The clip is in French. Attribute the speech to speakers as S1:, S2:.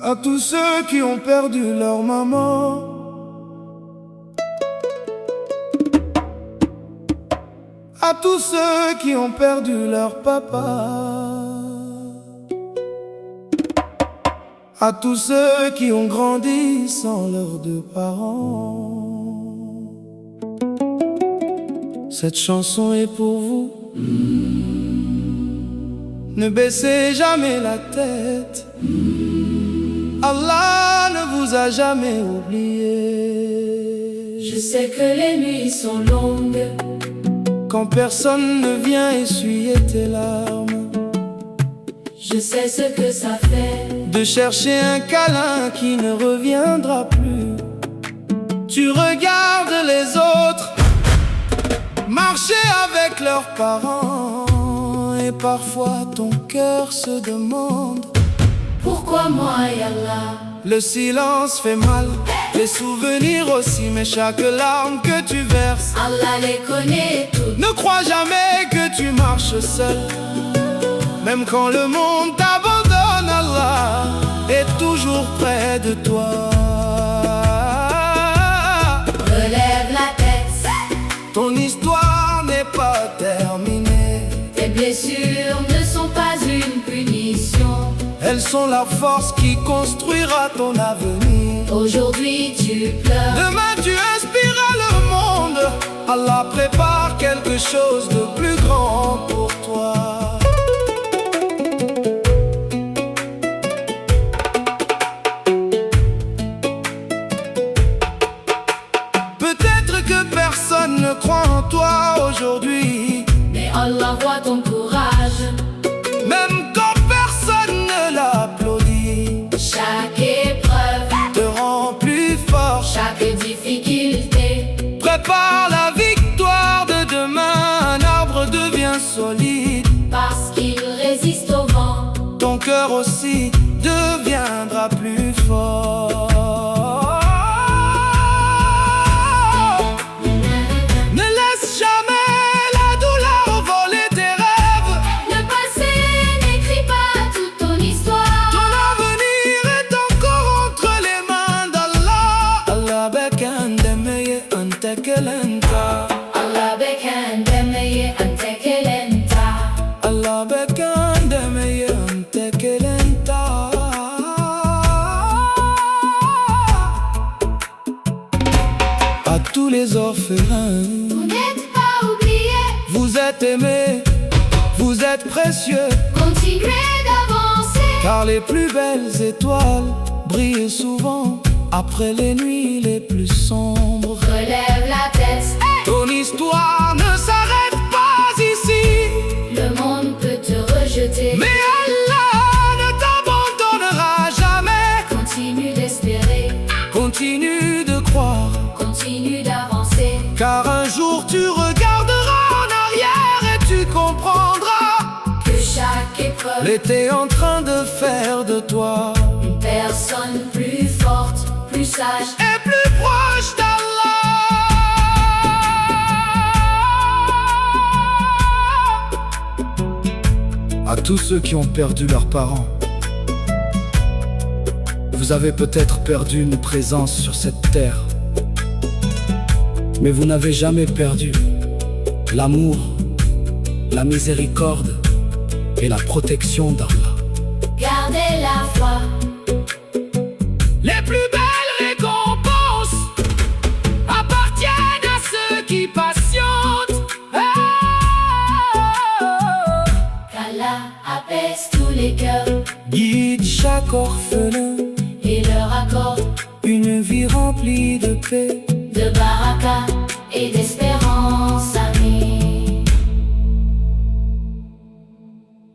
S1: À tous ceux qui ont perdu leur maman, à tous ceux qui ont perdu leur papa, à tous ceux qui ont grandi sans leurs deux parents, cette chanson est pour vous. Ne baissez jamais la tête, Allah ne vous a jamais oublié.
S2: Je sais que les nuits sont longues,
S1: quand personne ne vient essuyer tes larmes.
S2: je sais ce que ça fait
S1: de chercher un câlin qui ne reviendra plus. Tu regardes les autres marcher avec leurs parents, et parfois ton cœur se demande
S2: pourquoi moi, Yallah.
S1: Le silence fait mal, les souvenirs aussi, mais chaque larme que tu verses,
S2: Allah les connaît toutes.
S1: ne crois jamais que tu marches seul. Même quand le monde t'abandonne, Allah est toujours près de toi.
S2: Relève la tête,
S1: Ton histoire n'est pas terminée.
S2: tes blessures ne sont pas une punition.
S1: Elles sont la force qui construira ton avenir.
S2: Aujourd'hui tu pleures,
S1: Demain tu inspireras le monde. Allah prépare quelque chose de plus grand pour toi. Peut-être que personne ne croit en toi aujourd'hui,
S2: mais Allah voit ton courage.
S1: même quand personne ne l'applaudit.
S2: Chaque épreuve,
S1: Te rend plus fort,
S2: chaque difficulté,
S1: prépare la victoire de demain. Un arbre devient solide,
S2: parce qu'il résiste au vent.
S1: ton cœur aussi deviendra plus fort. Ne laisse jamais la douleur voler tes rêves.
S2: Le passé n'écrit pas toute ton histoire.
S1: Ton avenir est encore entre les mains d'Allah. Allah bekan demeye ante kelenta.
S2: Allah bekan demeye ante kelenta.
S1: Allah bekan demeye ante kelenta. À tous les orphelins,
S2: Vous n'êtes pas oubliés,
S1: vous êtes aimés, vous êtes précieux,
S2: continuez d'avancer.
S1: car les plus belles étoiles brillent souvent après les nuits les plus sombres.
S2: Relève la tête,
S1: Ton histoire ne s'arrête pas ici,
S2: le monde peut te rejeter.
S1: mais Allah ne t'abandonnera jamais.
S2: Continue d'espérer,
S1: Continue de croire,
S2: continue d'avancer.
S1: car un jour tu regarderas en arrière et tu comprendras
S2: Que chaque épreuve,
S1: l'été en train de faire de toi
S2: une personne plus forte, plus sage.
S1: et plus proche d'Allah. À tous ceux qui ont perdu leurs parents, vous avez peut-être perdu une présence sur cette terre, mais vous n'avez jamais perdu l'amour, la miséricorde et la protection d'Allah.
S2: Gardez la foi,
S1: Les plus belles récompenses appartiennent à ceux qui patientent.
S2: qu'Allah apaise tous les cœurs
S1: Guide chaque orphelin,
S2: et leur accorde
S1: une vie remplie de paix.